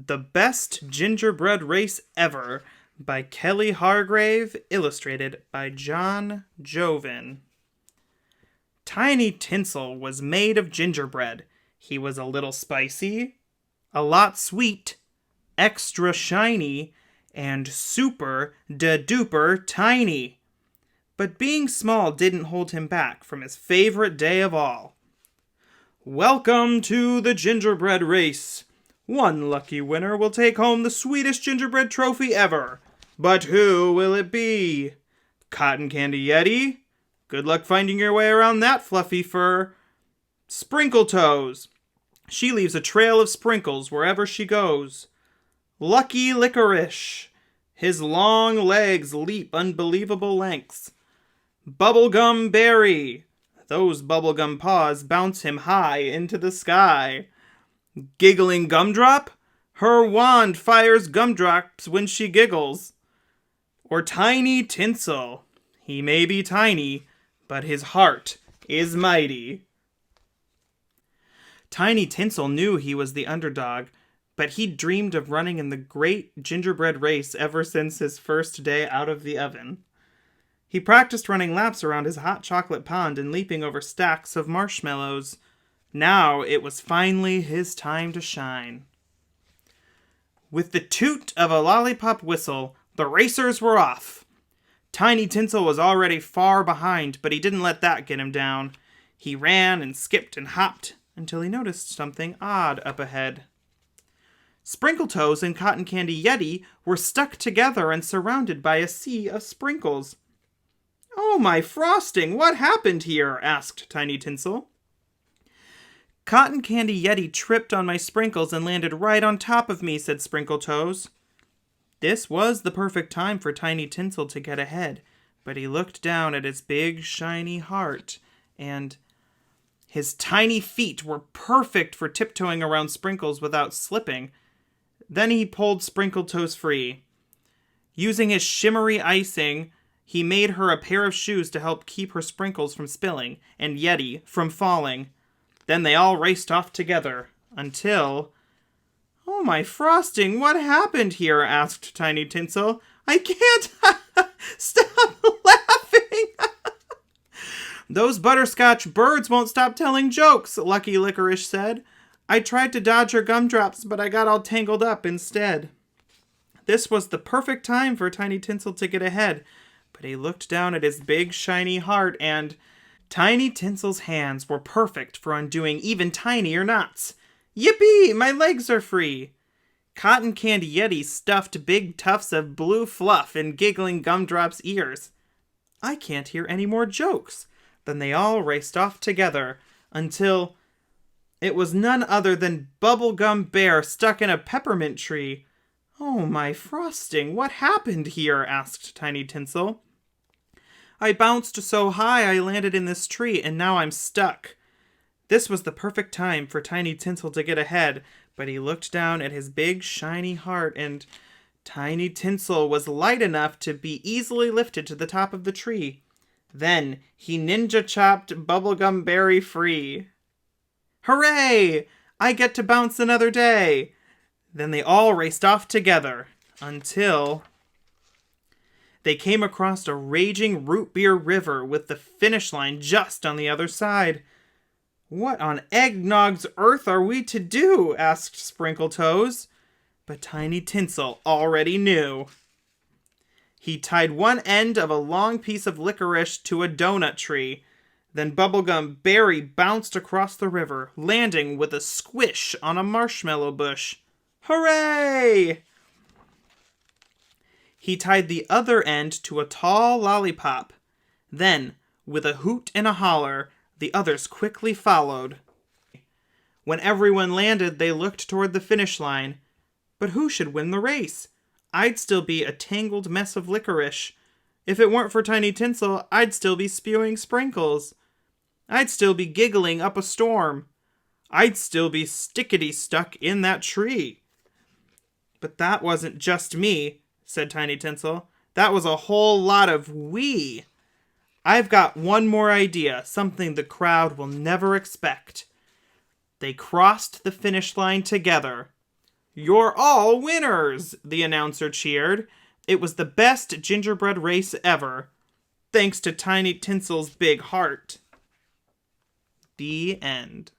The Best Gingerbread Race Ever by Kelly Hargrave, illustrated by John Joven. Tiny Tinsel was made of gingerbread. He was a little spicy, a lot sweet, extra shiny, and super da duper tiny. But being small didn't hold him back from his favorite day of all. Welcome to the gingerbread race. One lucky winner will take home the sweetest gingerbread trophy ever. But who will it be? Cotton Candy Yeti? Good luck finding your way around that fluffy fur. Sprinkle Toes. She leaves a trail of sprinkles wherever she goes. Lucky Licorice. His long legs leap unbelievable lengths. Bubblegum Berry. Those bubblegum paws bounce him high into the sky. Giggling Gumdrop? Her wand fires gumdrops when she giggles. Or Tiny Tinsel. He may be tiny, but his heart is mighty. Tiny Tinsel knew he was the underdog, but he'd dreamed of running in the great gingerbread race ever since his first day out of the oven. He practiced running laps around his hot chocolate pond and leaping over stacks of marshmallows. Now it was finally his time to shine. With the toot of a lollipop whistle, the racers were off. Tiny Tinsel was already far behind, but he didn't let that get him down. He ran and skipped and hopped until he noticed something odd up ahead. Sprinkle Toes and Cotton Candy Yeti were stuck together and surrounded by a sea of sprinkles. "Oh, my frosting, what happened here?" asked Tiny Tinsel. "Cotton Candy Yeti tripped on my sprinkles and landed right on top of me," said Sprinkle Toes. This was the perfect time for Tiny Tinsel to get ahead, but he looked down at his big, shiny heart, and his tiny feet were perfect for tiptoeing around Sprinkles without slipping. Then he pulled Sprinkle Toes free. Using his shimmery icing, he made her a pair of shoes to help keep her sprinkles from spilling and Yeti from falling. Then they all raced off together, until... "Oh, my frosting, what happened here?" asked Tiny Tinsel. "I can't stop laughing." "Those butterscotch birds won't stop telling jokes," Lucky Licorice said. "I tried to dodge her gumdrops, but I got all tangled up instead." This was the perfect time for Tiny Tinsel to get ahead, but he looked down at his big, shiny heart, and Tiny Tinsel's hands were perfect for undoing even tinier knots. "Yippee! My legs are free!" Cotton Candy Yeti stuffed big tufts of blue fluff in Giggling Gumdrop's ears. "I can't hear any more jokes." Then they all raced off together, until it was none other than Bubblegum Bear stuck in a peppermint tree. "Oh, my frosting, what happened here?" asked Tiny Tinsel. "I bounced so high I landed in this tree, and now I'm stuck." This was the perfect time for Tiny Tinsel to get ahead, but he looked down at his big, shiny heart, and Tiny Tinsel was light enough to be easily lifted to the top of the tree. Then he ninja-chopped Bubblegum Berry free. "Hooray! I get to bounce another day!" Then they all raced off together, until they came across a raging root beer river with the finish line just on the other side. "What on eggnog's earth are we to do?" asked Sprinkle Toes. But Tiny Tinsel already knew. He tied one end of a long piece of licorice to a donut tree. Then Bubblegum Berry bounced across the river, landing with a squish on a marshmallow bush. "Hooray!" He tied the other end to a tall lollipop. Then, with a hoot and a holler, the others quickly followed. When everyone landed, they looked toward the finish line. But who should win the race? I'd still be a tangled mess of licorice. If it weren't for Tiny Tinsel, I'd still be spewing sprinkles. I'd still be giggling up a storm. I'd still be stickety-stuck in that tree. "But that wasn't just me," said Tiny Tinsel. "That was a whole lot of we. I've got one more idea, something the crowd will never expect." They crossed the finish line together. You're all winners, the announcer cheered. It was the best gingerbread race ever. Thanks to Tiny Tinsel's big heart. The end.